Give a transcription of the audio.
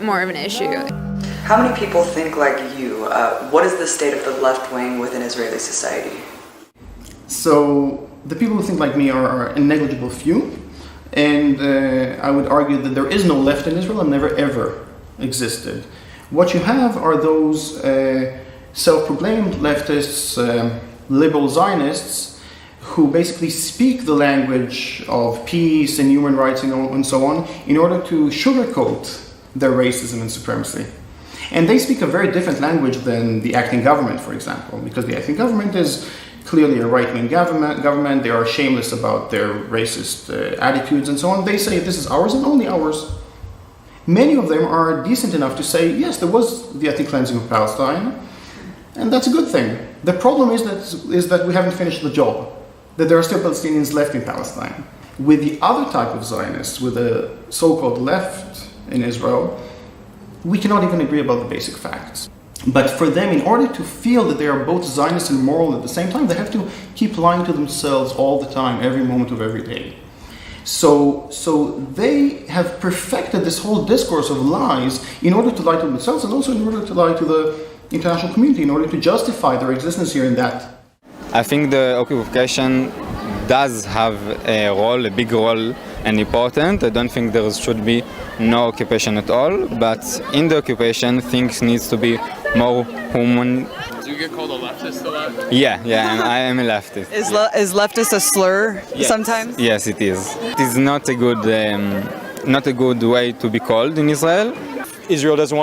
more of an issue. How many people think like you? What is the state of the left wing within Israeli society? So the people who think like me are a negligible few, and I would argue that there is no left in Israel and never ever existed. What you have are those self-proclaimed leftists, liberal Zionists, who basically speak the language of peace and human rights and so on in order to sugarcoat their racism and supremacy. And they speak a very different language than the acting government, for example, because the acting government is clearly a right-wing government. They are shameless about their racist attitudes and so on. They say this is ours and only ours. Many of them are decent enough to say, yes, there was the ethnic cleansing of Palestine, and that's a good thing. The problem is that we haven't finished the job, that there are still Palestinians left in Palestine. With the other type of Zionists, with the so-called left in Israel, we cannot even agree about the basic facts. But for them, in order to feel that they are both Zionist and moral at the same time, they have to keep lying to themselves all the time, every moment of every day. So they have perfected this whole discourse of lies in order to lie to themselves and also in order to lie to the international community, in order to justify their existence here in that. I think the occupation does have a big role and important. I don't think there should be no occupation at all, but in the occupation things needs to be more human. Do you get called a leftist a lot? Yeah, and I am a leftist. Is leftist a slur sometimes? Yes, it is. It is not a good way to be called in Israel. Israel doesn't want